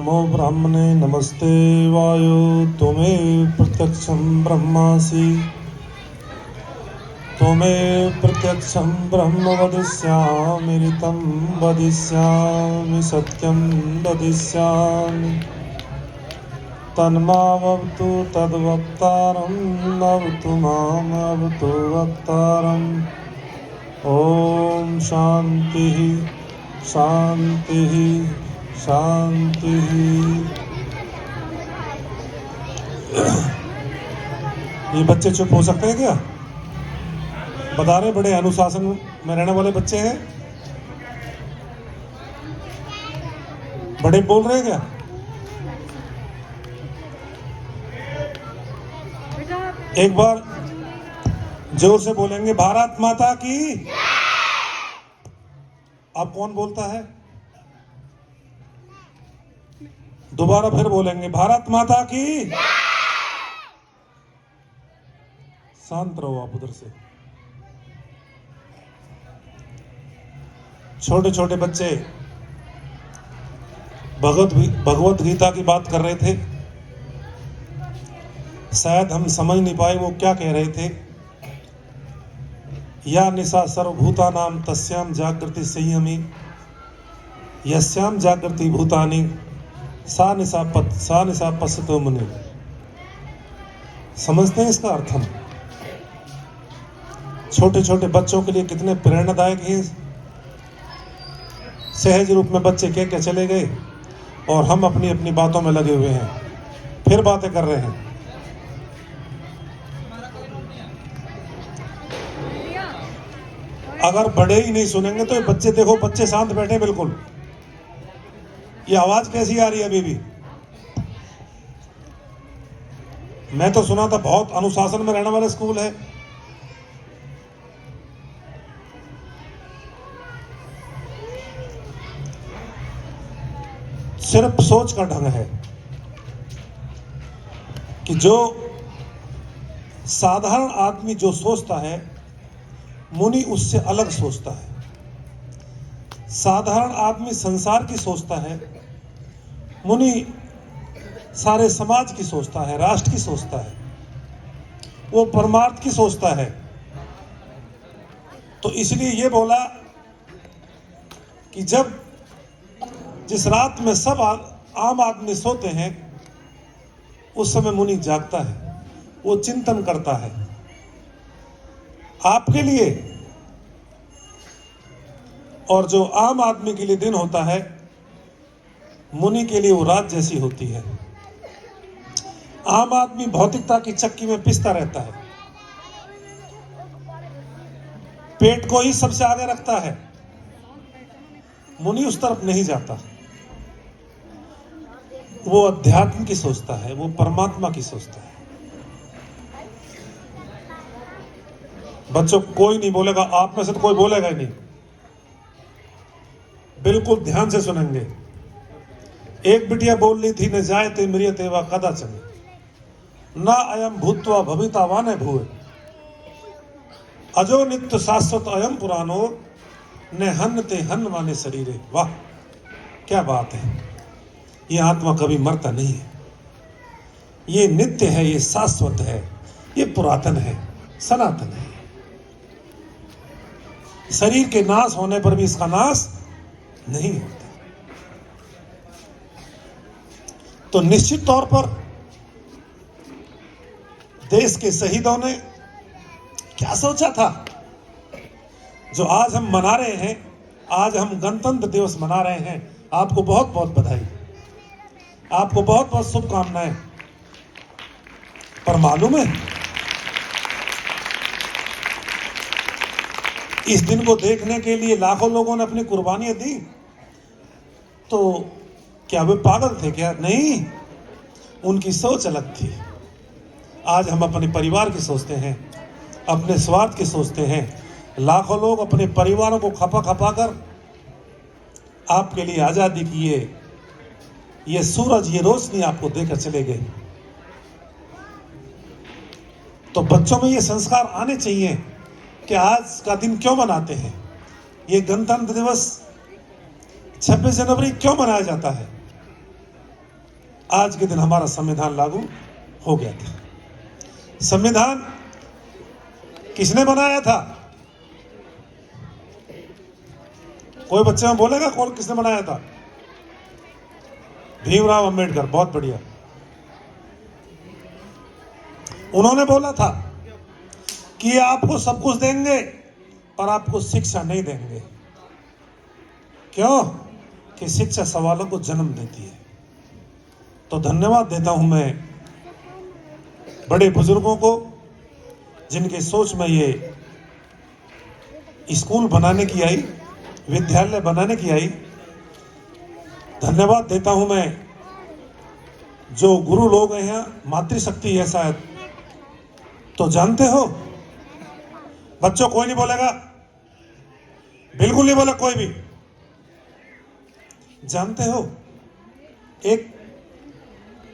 नमो ब्राह्मणे नमस्ते वायो त्वमेव प्रत्यक्षं ब्रह्मासि त्वमेव प्रत्यक्षं ब्रह्म वदिष्यामि ऋतं वदिष्यामि सत्यं वदिष्यामि तन्मावतु तद्वक्तारं नवतु मामवतु वक्तारम् ओम शांति शांति शांति। ये बच्चे चुप हो सकते हैं क्या? बता रहे बड़े अनुशासन में रहने वाले बच्चे हैं, बड़े बोल रहे हैं क्या? एक बार जोर से बोलेंगे भारत माता की। अब कौन बोलता है? दोबारा फिर बोलेंगे भारत माता की। शांत रहो आप उधर से। छोटे छोटे बच्चे भगवत गीता की बात कर रहे थे, शायद हम समझ नहीं पाए वो क्या कह रहे थे। या निशा सर्वभूतानां तस्याम जागृति संयमी यस्याम जागृति भूतानि सा निशा पश्यतो मुनि। समझते हैं इसका अर्थ हम? छोटे छोटे बच्चों के लिए कितने प्रेरणादायक है। सहज रूप में बच्चे कह के चले गए और हम अपनी अपनी बातों में लगे हुए हैं, फिर बातें कर रहे हैं। अगर बड़े ही नहीं सुनेंगे तो ये बच्चे, देखो बच्चे शांत बैठे बिल्कुल। ये आवाज कैसी आ रही है अभी भी? मैं तो सुना था बहुत अनुशासन में रहने वाला स्कूल है। सिर्फ सोच का ढंग है कि जो साधारण आदमी जो सोचता है, मुनि उससे अलग सोचता है। साधारण आदमी संसार की सोचता है, मुनि सारे समाज की सोचता है, राष्ट्र की सोचता है, वो परमार्थ की सोचता है। तो इसलिए ये बोला कि जब जिस रात में सब आम आदमी सोते हैं, उस समय मुनि जागता है, वो चिंतन करता है। आपके लिए और जो आम आदमी के लिए दिन होता है, मुनि के लिए वो रात जैसी होती है। आम आदमी भौतिकता की चक्की में पिसता रहता है, पेट को ही सबसे आगे रखता है। मुनि उस तरफ नहीं जाता, वो अध्यात्म की सोचता है, वो परमात्मा की सोचता है। बच्चों कोई नहीं बोलेगा, आप में से तो कोई बोलेगा ही नहीं। बिल्कुल ध्यान से सुनेंगे। एक बिटिया बोल रही थी, न जायते म्रियते वा कदाचन न अयम भूत्वा भविता वाने भूय अजो नित्य शाश्वत अयम पुरानो न हन्नते हन्न वाने शरीरे। वाह क्या बात है! ये आत्मा कभी मरता नहीं है, ये नित्य है, ये शाश्वत है, ये पुरातन है, सनातन है। शरीर के नाश होने पर भी इसका नाश नहीं होता। तो निश्चित तौर पर देश के शहीदों ने क्या सोचा था? जो आज हम मना रहे हैं, आज हम गणतंत्र दिवस मना रहे हैं, आपको बहुत बहुत बधाई, आपको बहुत बहुत शुभकामनाएं। पर मालूम है, इस दिन को देखने के लिए लाखों लोगों ने अपनी कुर्बानियां दी। तो क्या वे पागल थे क्या? नहीं, उनकी सोच अलग थी। आज हम अपने परिवार की सोचते हैं, अपने स्वार्थ की सोचते हैं। लाखों लोग अपने परिवारों को खपा खपा कर आपके लिए आजादी की ये सूरज, ये रोशनी आपको देकर चले गए। तो बच्चों में ये संस्कार आने चाहिए कि आज का दिन क्यों मनाते हैं, ये गणतंत्र दिवस 26 जनवरी क्यों मनाया जाता है। आज के दिन हमारा संविधान लागू हो गया था। संविधान किसने बनाया था? कोई बच्चे में बोलेगा कौन किसने बनाया था? भीमराव अंबेडकर। बहुत बढ़िया। उन्होंने बोला था कि आपको सब कुछ देंगे पर आपको शिक्षा नहीं देंगे। क्यों? कि शिक्षा सवालों को जन्म देती है। तो धन्यवाद देता हूं मैं बड़े बुजुर्गों को जिनके सोच में ये स्कूल बनाने की आई, विद्यालय बनाने की आई। धन्यवाद देता हूं मैं जो गुरु लोग हैं यहाँ, मातृशक्ति है शायद। तो जानते हो बच्चों, कोई नहीं बोलेगा, बिल्कुल नहीं बोला कोई भी। जानते हो एक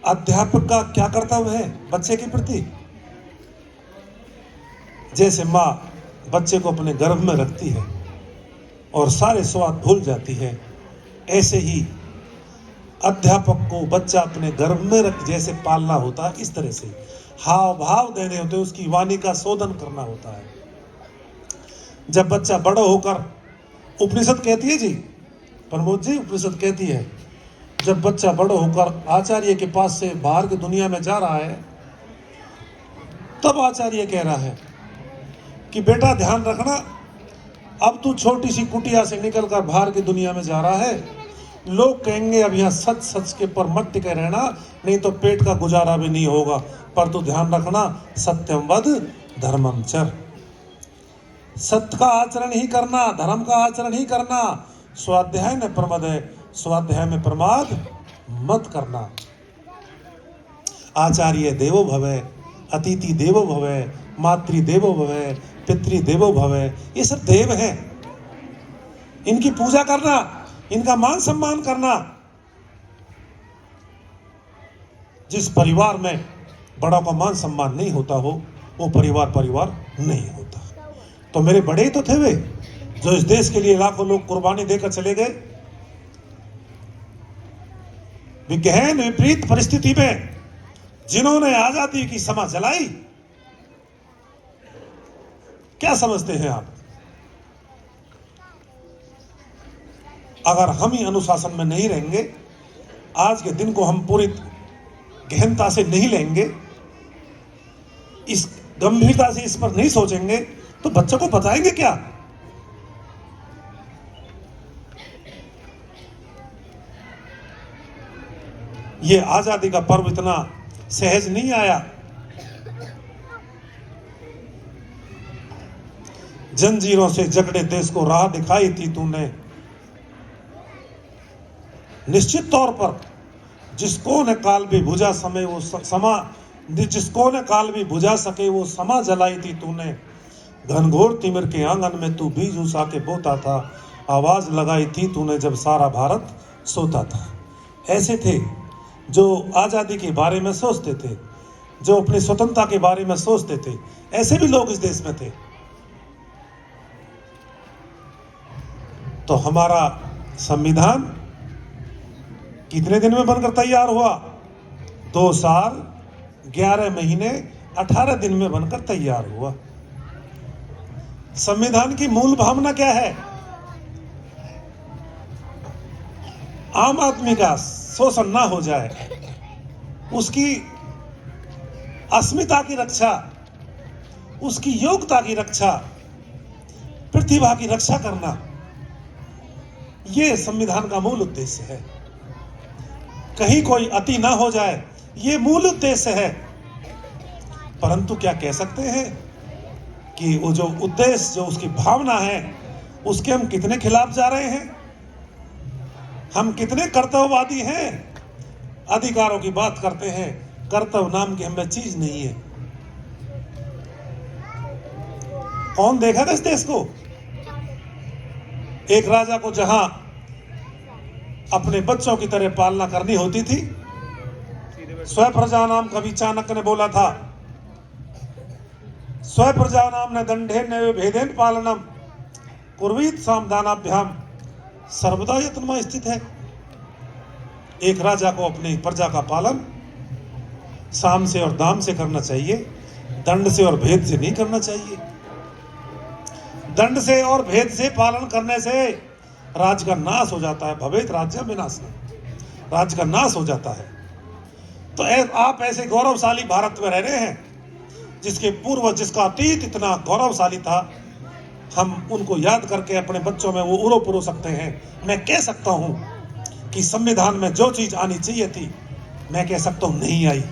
अध्यापक का क्या कर्तव्य है बच्चे के प्रति? जैसे मां बच्चे को अपने गर्भ में रखती है और सारे स्वाद भूल जाती है, ऐसे ही अध्यापक को बच्चा अपने गर्भ में रख जैसे पालना होता है। इस तरह से हाव भाव देने होते हैं, उसकी वाणी का शोधन करना होता है। जब बच्चा बड़ा होकर, उपनिषद कहती है जी, प्रमोद जी, उपनिषद कहती है जब बच्चा बड़ा होकर आचार्य के पास से बाहर की दुनिया में जा रहा है, तब आचार्य कह रहा है कि बेटा ध्यान रखना, अब तू छोटी सी कुटिया से निकलकर बाहर की दुनिया में जा रहा है। लोग कहेंगे अब यहाँ सच सच के पर मत टिके रहना, नहीं तो पेट का गुजारा भी नहीं होगा। पर तू ध्यान रखना, सत्यम वद धर्मम चर, सत्य का आचरण ही करना, धर्म का आचरण ही करना। स्वाध्याय में प्रमद है, स्वाध्याय में प्रमाद मत करना। आचार्य देवो भवे, अतिथि देवो भवे, मातृ देवो भवे, पितृ देवो भवे। ये सब देव हैं, इनकी पूजा करना, इनका मान सम्मान करना। जिस परिवार में बड़ों का मान सम्मान नहीं होता हो, वो परिवार परिवार नहीं होता। तो मेरे बड़े ही तो थे वे जो इस देश के लिए लाखों लोग कुर्बानी देकर चले गए। गहन विपरीत परिस्थिति में जिन्होंने आजादी की समा जलाई, क्या समझते हैं आप? अगर हम ही अनुशासन में नहीं रहेंगे, आज के दिन को हम पूरी गहनता से नहीं लेंगे, इस गंभीरता से इस पर नहीं सोचेंगे, तो बच्चों को बताएंगे क्या? ये आजादी का पर्व इतना सहज नहीं आया। जंजीरों से जकड़े देश को राह दिखाई थी तूने। निश्चित तौर पर जिसको न काल भी बुझा समय वो समा, जिसको न काल भी बुझा सके वो समा जलाई थी तूने। घनघोर तिमिर के आंगन में तू बीज उसा के बोता था, आवाज लगाई थी तूने जब सारा भारत सोता था। ऐसे थे जो आजादी के बारे में सोचते थे, जो अपनी स्वतंत्रता के बारे में सोचते थे। ऐसे भी लोग इस देश में थे। तो हमारा संविधान कितने दिन में बनकर तैयार हुआ? 2 साल 11 महीने 18 दिन में बनकर तैयार हुआ। संविधान की मूल भावना क्या है? आम आदमी का शोषण ना हो जाए, उसकी अस्मिता की रक्षा, उसकी योग्यता की रक्षा, प्रतिभा की रक्षा करना, यह संविधान का मूल उद्देश्य है। कहीं कोई अति ना हो जाए, ये मूल उद्देश्य है। परंतु क्या कह सकते हैं कि वो जो उद्देश्य, जो उसकी भावना है, उसके हम कितने खिलाफ जा रहे हैं? हम कितने कर्तव्यवादी हैं? अधिकारों की बात करते हैं, कर्तव्य नाम की हमें चीज नहीं है। कौन देखेगा इस देश को? एक राजा को जहां अपने बच्चों की तरह पालना करनी होती थी, स्व प्रजा नाम कवि चाणक्य ने बोला था, स्व प्रजा नाम ने दंडेन भेदेन पालनम कुर्वीत सामदानाभ्याम सर्वदा यत्नमा स्थित है। एक राजा को अपनी प्रजा का पालन साम से और दाम से करना चाहिए, दंड से और भेद से नहीं करना चाहिए। दंड से और भेद से पालन करने से राज्य का नाश हो जाता है। भवेत राज्य विनाश, राज्य का नाश हो जाता है। तो आप ऐसे गौरवशाली भारत में रह रहे हैं जिसके पूर्व, जिसका अतीत इतना गौरवशाली था, हम उनको याद करके अपने बच्चों में वो उरो पुरो सकते हैं। मैं कह सकता हूं कि संविधान में जो चीज आनी चाहिए थी, मैं कह सकता हूं नहीं आई।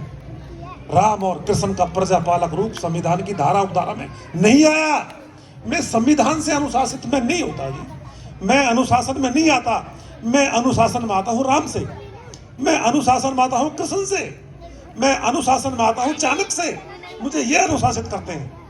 राम और कृष्ण का प्रजापालक रूप संविधान की धारा उपधारा में नहीं आया। मैं संविधान से अनुशासित में नहीं होता जी, मैं अनुशासन में नहीं आता। मैं अनुशासन में आता हूं राम से, मैं अनुशासन में आता हूं कृष्ण से, मैं अनुशासन में आता हूं चाणक्य से। मुझे ये अनुशासित करते हैं।